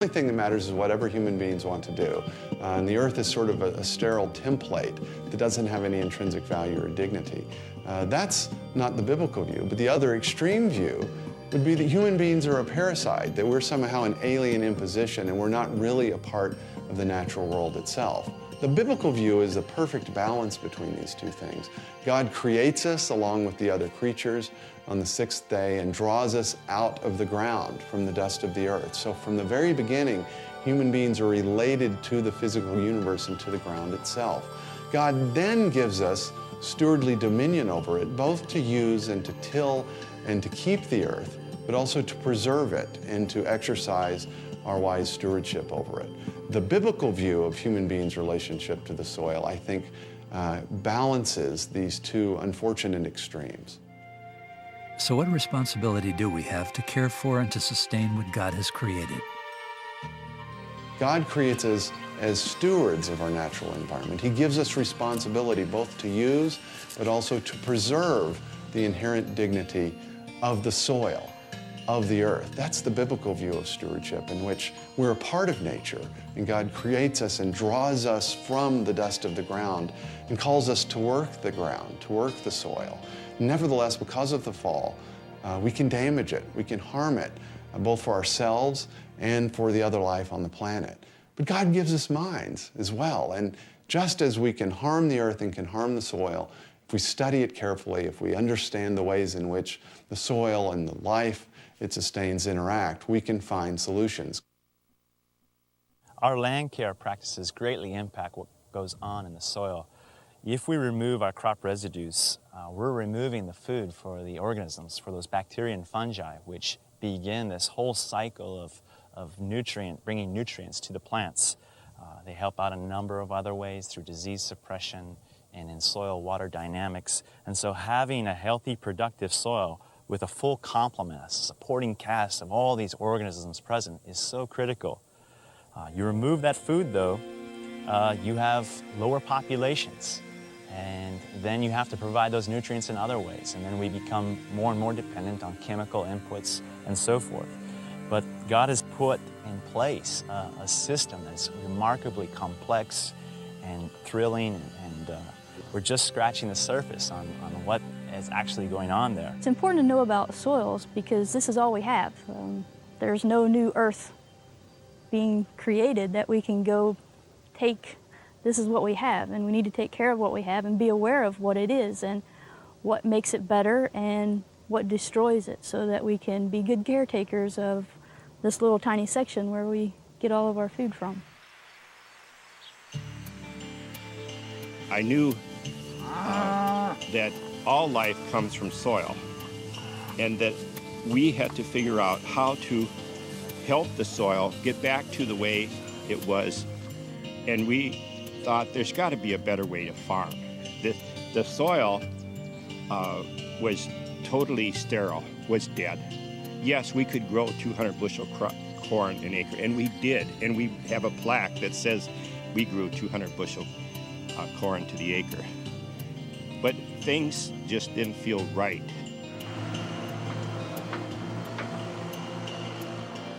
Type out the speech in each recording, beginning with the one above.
The only thing that matters is whatever human beings want to do. And the earth is sort of a sterile template that doesn't have any intrinsic value or dignity. That's not the biblical view, but the other extreme view would be that human beings are a parasite, that we're somehow an alien imposition and we're not really a part of the natural world itself. The biblical view is the perfect balance between these two things. God creates us along with the other creatures on the sixth day and draws us out of the ground from the dust of the earth. So from the very beginning, human beings are related to the physical universe and to the ground itself. God then gives us stewardly dominion over it, both to use and to till and to keep the earth, but also to preserve it and to exercise our wise stewardship over it. The biblical view of human beings' relationship to the soil, I think, balances these two unfortunate extremes. So what responsibility do we have to care for and to sustain what God has created? God creates us as stewards of our natural environment. He gives us responsibility both to use, but also to preserve the inherent dignity of the soil, of the earth. That's the biblical view of stewardship, in which we're a part of nature, and God creates us and draws us from the dust of the ground and calls us to work the ground, to work the soil. Nevertheless, because of the fall, we can damage it, we can harm it, both for ourselves and for the other life on the planet. But God gives us minds as well, and just as we can harm the earth and can harm the soil, if we study it carefully, if we understand the ways in which the soil and the life it sustains interact, we can find solutions. Our land care practices greatly impact what goes on in the soil. If we remove our crop residues, we're removing the food for the organisms, for those bacteria and fungi, which begin this whole cycle of bringing nutrients to the plants. They help out a number of other ways through disease suppression and in soil water dynamics. And so having a healthy, productive soil with a full complement, a supporting cast of all these organisms present is so critical. You remove that food, though, you have lower populations. And then you have to provide those nutrients in other ways. And then we become more and more dependent on chemical inputs and so forth. But God has put in place a system that's remarkably complex and thrilling, and we're just scratching the surface on what is actually going on there. It's important to know about soils because this is all we have. There's no new earth being created that we can go take. This is what we have, and we need to take care of what we have and be aware of what it is and what makes it better and what destroys it, so that we can be good caretakers of this little tiny section where we get all of our food from. I knew that all life comes from soil, and that we had to figure out how to help the soil get back to the way it was. And we thought there's got to be a better way to farm. The soil was totally sterile, was dead. Yes, we could grow 200 bushel corn an acre, and we did. And we have a plaque that says we grew 200 bushel corn to the acre. But things just didn't feel right.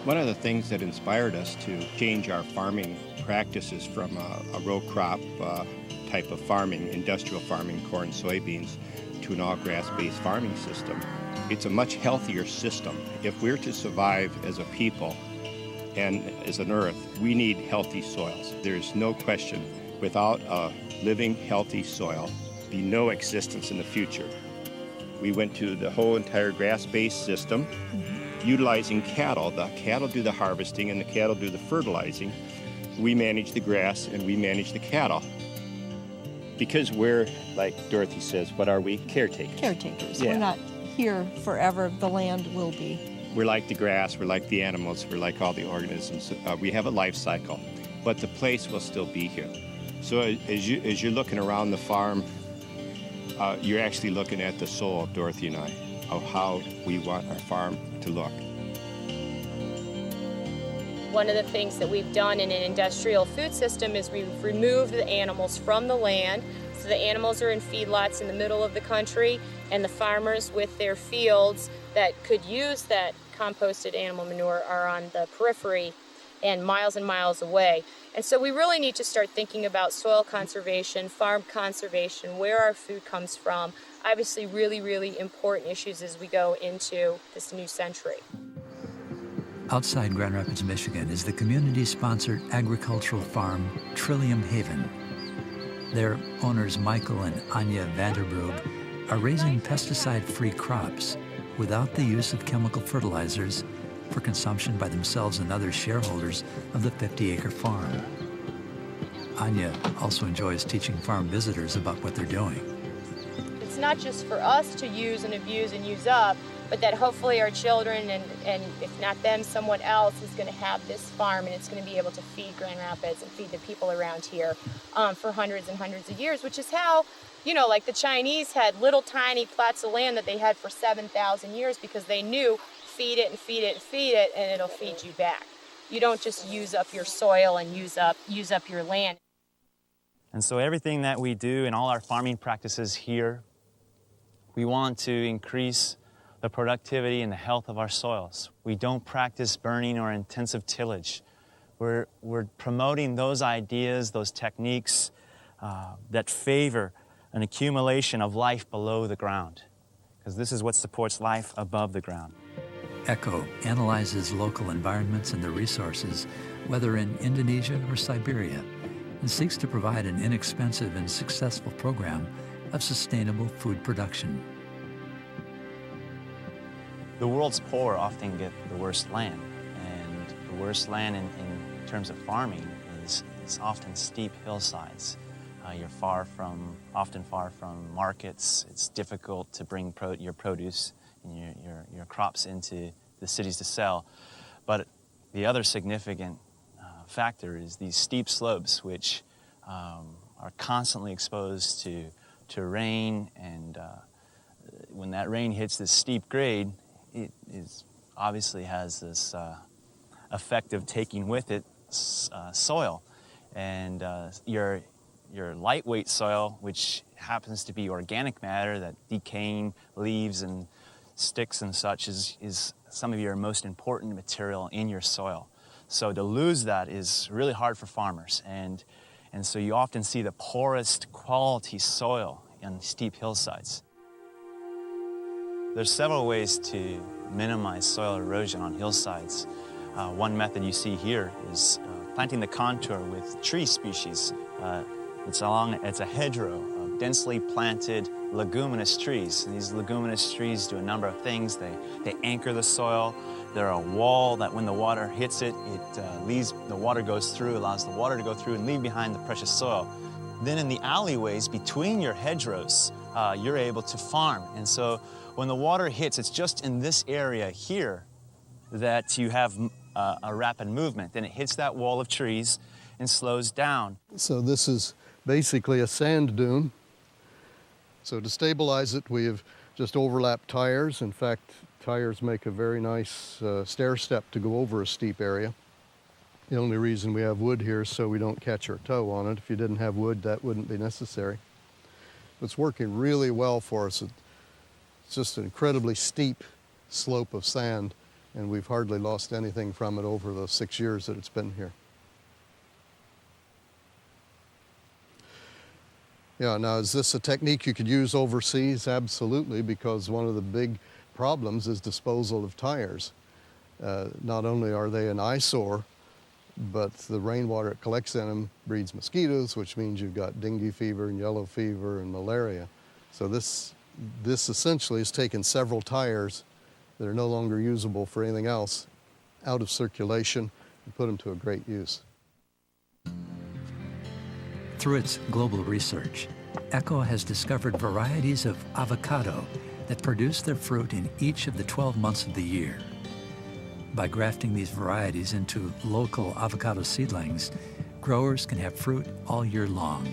One of the things that inspired us to change our farming practices from a row crop type of farming, industrial farming, corn, soybeans, to an all grass-based farming system, it's a much healthier system. If we're to survive as a people and as an earth, we need healthy soils. There's no question, without a living, healthy soil, be no existence in the future. We went to the whole entire grass-based system, utilizing cattle. The cattle do the harvesting and the cattle do the fertilizing. We manage the grass and we manage the cattle. Because we're, like Dorothy says, what are we? Caretakers. Caretakers. Yeah. We're not here forever. The land will be. We're like the grass, we're like the animals, we're like all the organisms. We have a life cycle, but the place will still be here. So as you're looking around the farm, you're actually looking at the soul of Dorothy and I, of how we want our farm to look. One of the things that we've done in an industrial food system is we've removed the animals from the land. So the animals are in feedlots in the middle of the country, and the farmers with their fields that could use that composted animal manure are on the periphery. and miles away. And so we really need to start thinking about soil conservation, farm conservation, where our food comes from. Obviously really, really important issues as we go into this new century. Outside Grand Rapids, Michigan is the community-sponsored agricultural farm Trillium Haven. Their owners, Michael and Anya Vanderbrug, are raising pesticide-free crops without the use of chemical fertilizers for consumption by themselves and other shareholders of the 50-acre farm. Anya also enjoys teaching farm visitors about what they're doing. It's not just for us to use and abuse and use up, but that hopefully our children, and if not them, someone else is going to have this farm, and it's going to be able to feed Grand Rapids and feed the people around here for hundreds and hundreds of years, which is how, like the Chinese had little tiny plots of land that they had for 7,000 years because they knew feed it and feed it and feed it, and it'll feed you back. You don't just use up your soil and use up your land. And so everything that we do in all our farming practices here, we want to increase the productivity and the health of our soils. We don't practice burning or intensive tillage. We're promoting those ideas, those techniques that favor an accumulation of life below the ground, because this is what supports life above the ground. ECHO analyzes local environments and their resources, whether in Indonesia or Siberia, and seeks to provide an inexpensive and successful program of sustainable food production. The world's poor often get the worst land, and the worst land in terms of farming is often steep hillsides. You're often far from markets. It's difficult to bring your produce and your crops into the cities to sell. But the other significant factor is these steep slopes, which are constantly exposed to rain, and when that rain hits this steep grade, it obviously has this effect of taking with it soil. And your lightweight soil, which happens to be organic matter, that decaying leaves and sticks and such, is some of your most important material in your soil. So to lose that is really hard for farmers. And so you often see the poorest quality soil on steep hillsides. There's several ways to minimize soil erosion on hillsides. One method you see here is planting the contour with tree species. It's a hedgerow of densely planted leguminous trees. And these leguminous trees do a number of things. They anchor the soil. They're a wall that when the water hits it, the water goes through, allows the water to go through and leave behind the precious soil. Then in the alleyways between your hedgerows, you're able to farm. And so when the water hits, it's just in this area here that you have a rapid movement. Then it hits that wall of trees and slows down. So this is basically a sand dune. So to stabilize it, we have just overlapped tires. In fact, tires make a very nice stair step to go over a steep area. The only reason we have wood here is so we don't catch our toe on it. If you didn't have wood, that wouldn't be necessary. It's working really well for us. It's just an incredibly steep slope of sand, and we've hardly lost anything from it over the 6 years that it's been here. Yeah, now is this a technique you could use overseas? Absolutely, because one of the big problems is disposal of tires. Not only are they an eyesore, but the rainwater it collects in them breeds mosquitoes, which means you've got dengue fever and yellow fever and malaria. So this essentially has taken several tires that are no longer usable for anything else out of circulation and put them to a great use. Through its global research, ECHO has discovered varieties of avocado that produce their fruit in each of the 12 months of the year. By grafting these varieties into local avocado seedlings, growers can have fruit all year long.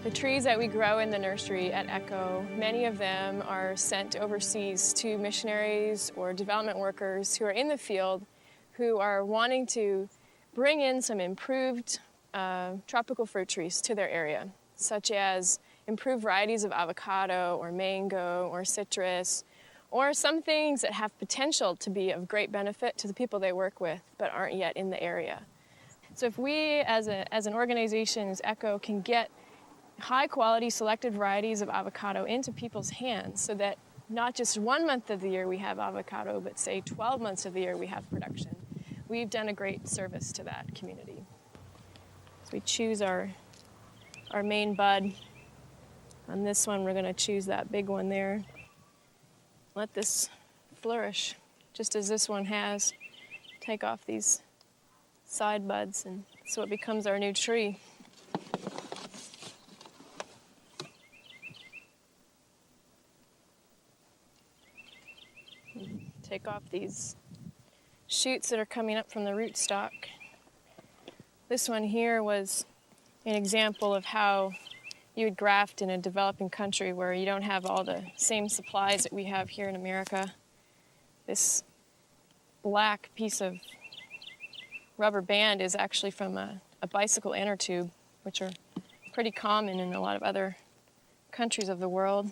The trees that we grow in the nursery at ECHO, many of them are sent overseas to missionaries or development workers who are in the field who are wanting to bring in some improved tropical fruit trees to their area, such as improved varieties of avocado or mango or citrus or some things that have potential to be of great benefit to the people they work with but aren't yet in the area. So if we as an organization, as ECHO, can get high quality selected varieties of avocado into people's hands so that not just 1 month of the year we have avocado, but say 12 months of the year we have production, we've done a great service to that community. So we choose our main bud. On this one, we're going to choose that big one there. Let this flourish, just as this one has. Take off these side buds, and so it becomes our new tree. Take off these shoots that are coming up from the rootstock. This one here was an example of how you would graft in a developing country where you don't have all the same supplies that we have here in America. This black piece of rubber band is actually from a bicycle inner tube, which are pretty common in a lot of other countries of the world.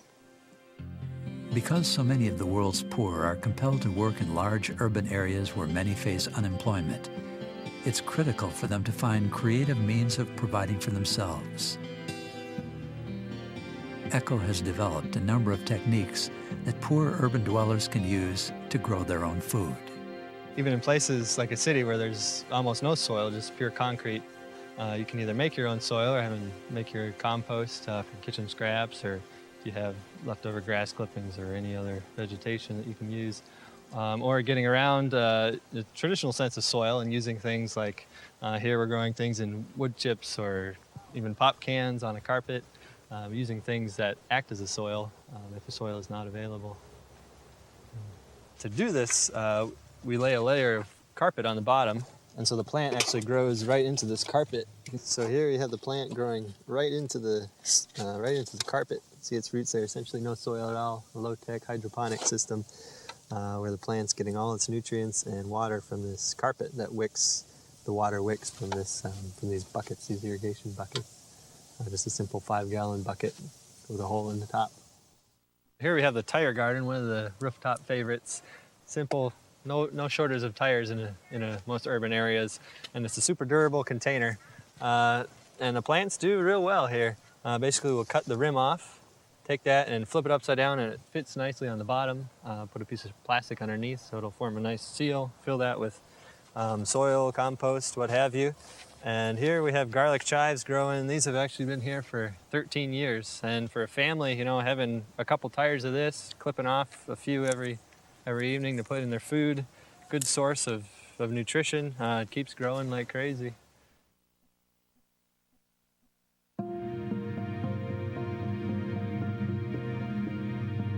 Because so many of the world's poor are compelled to work in large urban areas where many face unemployment, it's critical for them to find creative means of providing for themselves. ECHO has developed a number of techniques that poor urban dwellers can use to grow their own food. Even in places like a city where there's almost no soil, just pure concrete, you can either make your own soil or make your compost from kitchen scraps, or if you have leftover grass clippings or any other vegetation that you can use. Or getting around the traditional sense of soil and using things like here we're growing things in wood chips or even pop cans on a carpet, using things that act as a soil if the soil is not available. To do this, we lay a layer of carpet on the bottom, and so the plant actually grows right into this carpet. So here you have the plant growing right into the carpet. See its roots there, essentially no soil at all, a low-tech hydroponic system where the plant's getting all its nutrients and water from this carpet that wicks, the water wicks from these buckets, these irrigation buckets. Just a simple 5-gallon bucket with a hole in the top. Here we have the tire garden, one of the rooftop favorites. Simple, no shortage of tires in most urban areas, and it's a super durable container. And the plants do real well here. Basically, we'll cut the rim off, take that and flip it upside down, and it fits nicely on the bottom. Put a piece of plastic underneath so it'll form a nice seal. Fill that with soil, compost, what have you. And here we have garlic chives growing. These have actually been here for 13 years. And for a family, having a couple tires of this, clipping off a few every evening to put in their food, good source of nutrition. It keeps growing like crazy.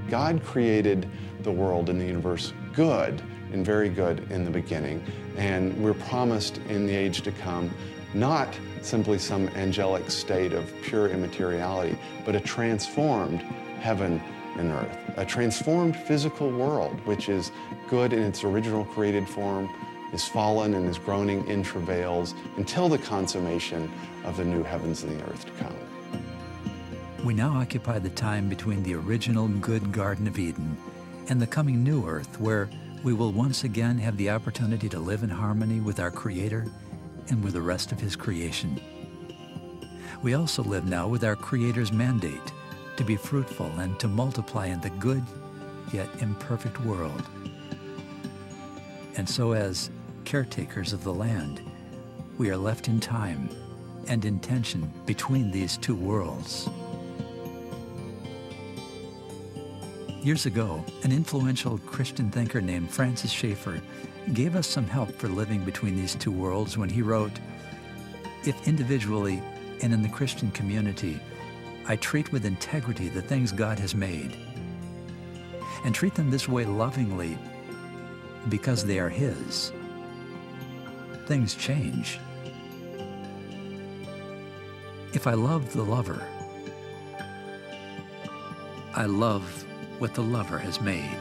God created the world and the universe good and very good in the beginning, and we're promised in the age to come not simply some angelic state of pure immateriality, but a transformed heaven and earth, a transformed physical world which is good in its original created form, is fallen and is groaning in travails until the consummation of the new heavens and the earth to come. We now occupy the time between the original good Garden of Eden and the coming new earth, where we will once again have the opportunity to live in harmony with our Creator and with the rest of His creation. We also live now with our Creator's mandate to be fruitful and to multiply in the good yet imperfect world. And so, as caretakers of the land, we are left in time and in tension between these two worlds. Years ago, an influential Christian thinker named Francis Schaeffer gave us some help for living between these two worlds when he wrote, "If individually and in the Christian community, I treat with integrity the things God has made, and treat them this way lovingly because they are His, things change. If I love the lover, I love what the lover has made."